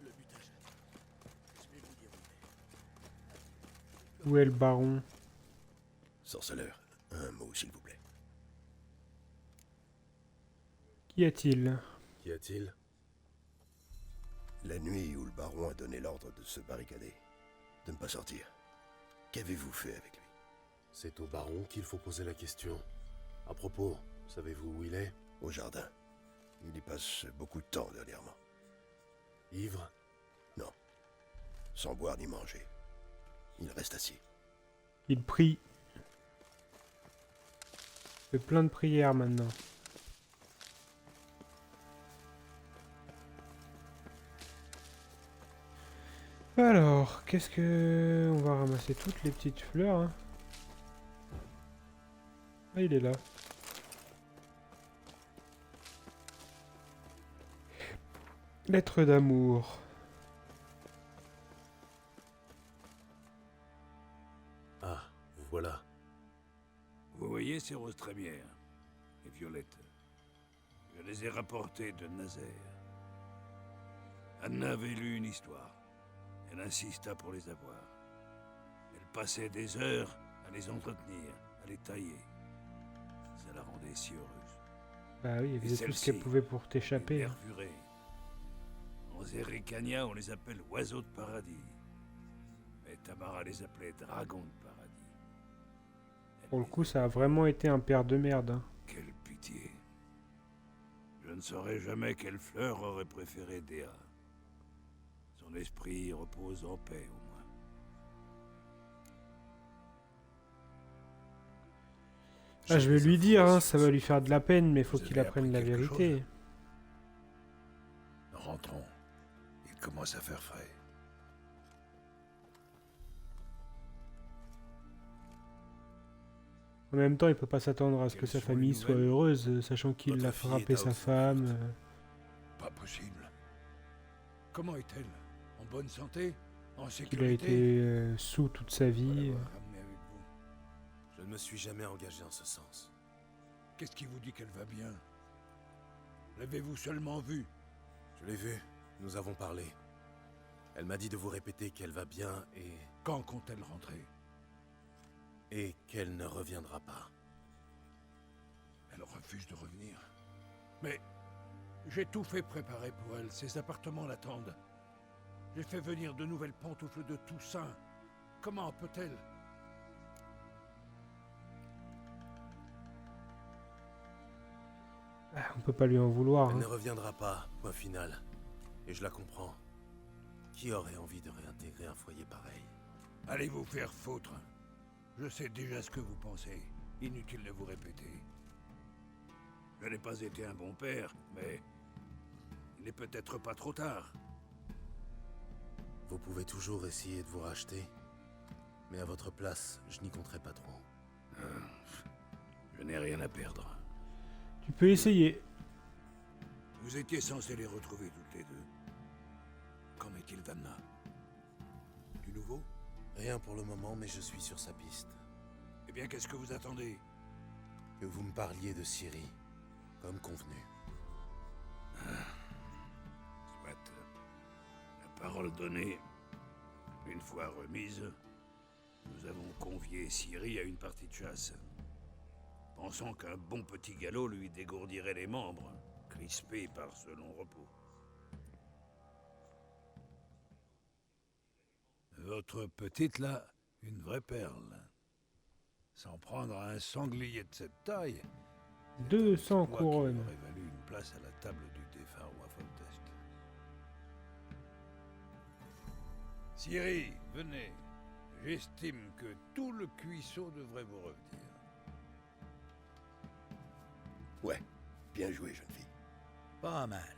Le butage. Je vais vous dire Où est le baron? Sorceleur, un mot s'il vous plaît. Qu'y a-t-il? Qu'y a-t-il? La nuit où le baron a donné l'ordre de se barricader, de ne pas sortir, qu'avez-vous fait avec lui? C'est au baron qu'il faut poser la question. À propos, savez-vous où il est? Au jardin. Il y passe beaucoup de temps dernièrement. Ivre? Non. Sans boire ni manger. Il reste assis. Il prie. Il fait plein de prières maintenant. Alors, qu'est-ce que... On va ramasser toutes les petites fleurs. Hein. Ah, il est là. Lettre d'amour. Ah, vous voilà. Vous voyez ces roses trémières et violettes? Je les ai rapportées de Nazaire. Anna avait lu une histoire. Elle insista pour les avoir. Elle passait des heures à les entretenir, à les tailler. Ça la rendait si heureuse. Bah oui, elle Et faisait tout ce celle-ci, qu'elle pouvait pour t'échapper. les hein. nervurées. En Zerrikania, on les appelle oiseaux de paradis. Mais Tamara les appelait dragons de paradis. Elle Pour le les coup, ça a vraiment été un père de merde. hein. Quelle pitié. Je ne saurais jamais quelle fleur aurait préféré Dea. Son esprit repose en paix, au moins. Ah, je vais J'ai lui des dire, infos hein, sur ça va ce- lui faire de la peine, mais faut Vous qu'il avez apprenne la appris quelque vérité. Rentrons. Il commence à faire frais. En même temps, il peut pas s'attendre à ce que Quelles sa sont les famille soit nouvelles? heureuse, sachant qu'il Votre a fille frappé est sa out. femme. Pas possible. Comment est-elle? En bonne santé? En Qu'il a sécurité? été sous toute sa Faut vie. l'avoir ramenée avec vous. Je ne me suis jamais engagé en ce sens. Qu'est-ce qui vous dit qu'elle va bien? L'avez-vous seulement vue? Je l'ai vue, nous avons parlé. Elle m'a dit de vous répéter qu'elle va bien Quand compte-t-elle rentrer? et qu'elle ne reviendra pas. Elle refuse de revenir. Mais j'ai tout fait préparer pour elle. Ses appartements l'attendent. J'ai fait venir de nouvelles pantoufles de Toussaint. Comment peut-elle? Ah, on peut pas lui en vouloir. Elle hein. ne reviendra pas, point final. Et je la comprends. Qui aurait envie de réintégrer un foyer pareil? Allez vous faire foutre. Je sais déjà ce que vous pensez. Inutile de vous répéter. Je n'ai pas été un bon père, mais il n'est peut-être pas trop tard. Vous pouvez toujours essayer de vous racheter. Mais à votre place, je n'y compterai pas trop. Je n'ai rien à perdre. Tu peux essayer. Vous étiez censés les retrouver toutes les deux. Qu'en est-il d'Anna? Du nouveau? Rien pour le moment, mais je suis sur sa piste. Eh bien, qu'est-ce que vous attendez? Que vous me parliez de Syrie, comme convenu. Soit. La parole donnée, une fois remise, nous avons convié Ciri à une partie de chasse. Pensant qu'un bon petit galop lui dégourdirait les membres, crispés par ce long repos. Votre petite là, une vraie perle. S'en prendre à un sanglier de cette taille, 200 exploit qui couronnes. aurait valu une place à la table du défunt roi Foltest. Ciri, venez. J'estime que tout le cuisseau devrait vous revenir. Ouais, bien joué, jeune fille. Pas mal.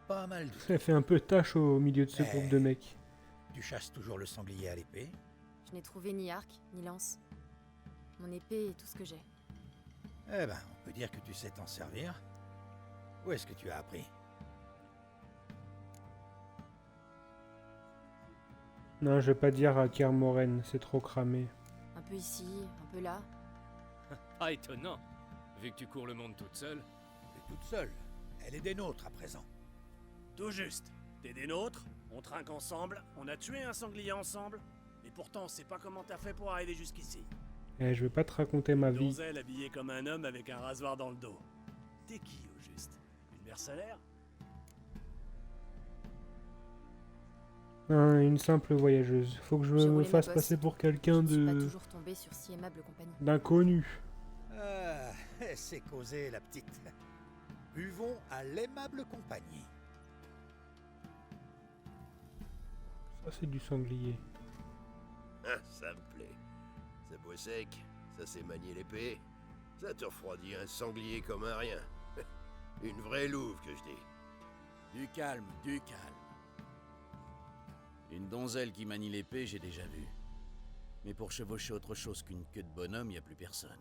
Pas mal du tout. Ça fait un peu tâche au milieu de ce Eh. groupe de mecs. Tu chasses toujours le sanglier à l'épée? Je n'ai trouvé ni arc, ni lance. Mon épée est tout ce que j'ai. Eh ben, on peut dire que tu sais t'en servir. Où est-ce que tu as appris? Non, je vais pas dire à Kermoren, c'est trop cramé. Un peu ici, un peu là. Pas étonnant, vu que tu cours le monde toute seule. T'es toute seule. Elle est des nôtres à présent. Tout juste. T'es des nôtres, on trinque ensemble, on a tué un sanglier ensemble, et pourtant on sait pas comment t'as fait pour arriver jusqu'ici. Eh, je vais pas te raconter ma vie. Donzelle habillée comme un homme avec un rasoir dans le dos. T'es qui au juste? Une mercenaire? Une simple voyageuse. Faut que je J'ai me roulé ma fasse bosse. passer pour quelqu'un Je ne suis pas de... toujours tombée sur si aimable compagnie. d'inconnu. Ah, c'est causé, la petite. Buvons à l'aimable compagnie. Ça, c'est du sanglier. Ah, ça me plaît. Ça boit sec, ça sait manier l'épée. Ça te refroidit un sanglier comme un rien. Une vraie louve que je dis. Du calme, du calme. Une donzelle qui manie l'épée, j'ai déjà vu. Mais pour chevaucher autre chose qu'une queue de bonhomme, y a plus personne.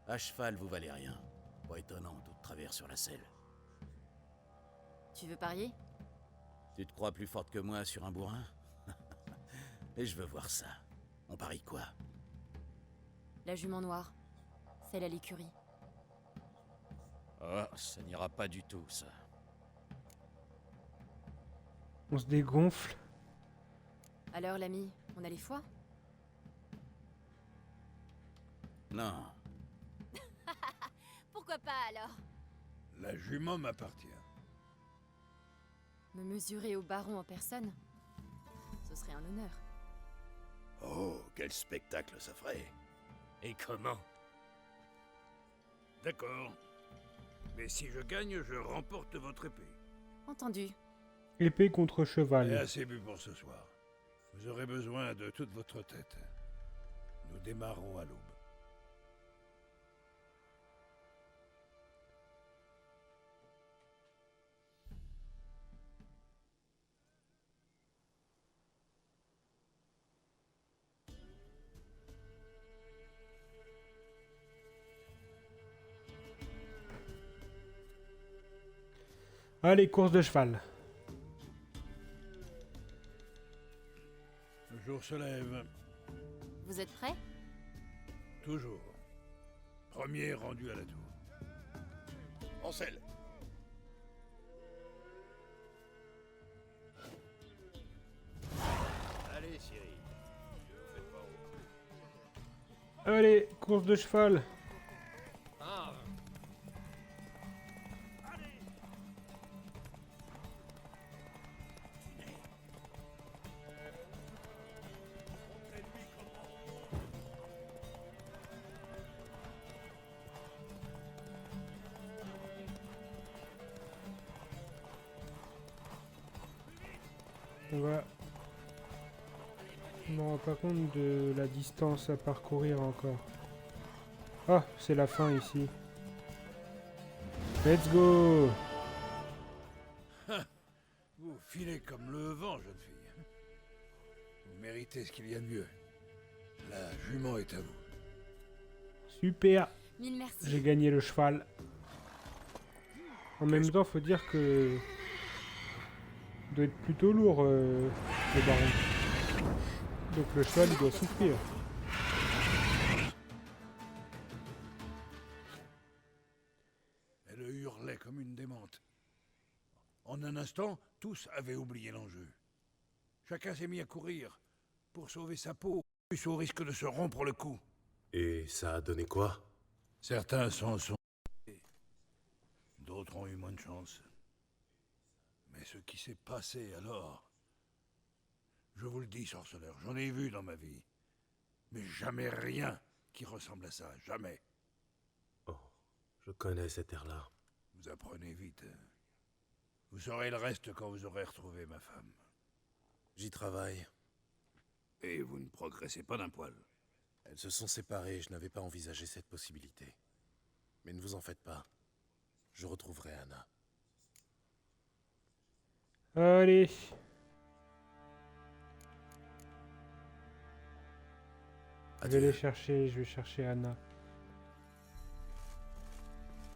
À cheval, vous valez rien. Pas étonnant, tout de travers sur la selle. Tu veux parier? Tu te crois plus forte que moi sur un bourrin? Et je veux voir ça. On parie quoi? La jument noire. Celle à l'écurie. Oh, ça n'ira pas du tout, ça. On se dégonfle. Alors, l'ami, on a les foies? Non. Pourquoi pas, alors? La jument m'appartient. Me mesurer au baron en personne? Ce serait un honneur. Oh, quel spectacle ça ferait. Et comment? D'accord. Mais si je gagne, je remporte votre épée. Entendu. Épée contre Et cheval. assez bu pour ce soir. Vous aurez besoin de toute votre tête. Nous démarrons à l'aube. Allez, course de cheval. Le jour se lève. Vous êtes prêts? Toujours. Premier rendu à la tour. En selle. Allez, Ciri. Allez, course de cheval. On va... Je me rends pas compte de la distance à parcourir encore. Ah, c'est la fin ici. Let's go! Vous filez comme le vent, jeune fille. Vous méritez ce qu'il y a de mieux. La jument est à vous. Super! Mille merci. J'ai gagné le cheval. En même temps, faut dire que... il doit être plutôt lourd, le baron. Donc le cheval, il doit souffrir. Elle hurlait comme une démente. En un instant, tous avaient oublié l'enjeu. Chacun s'est mis à courir pour sauver sa peau, plus au risque de se rompre le cou. Et ça a donné quoi? Certains s'en sont... D'autres ont eu moins de chance. Mais ce qui s'est passé alors... Je vous le dis, sorceleur, j'en ai vu dans ma vie. Mais jamais rien qui ressemble à ça, jamais. Oh, je connais cet air-là. Vous apprenez vite. Vous saurez le reste quand vous aurez retrouvé ma femme. J'y travaille. Et vous ne progressez pas d'un poil. Elles se sont séparées, je n'avais pas envisagé cette possibilité. Mais ne vous en faites pas. Je retrouverai Anna. Allez! Je vais les chercher, je vais chercher Anna.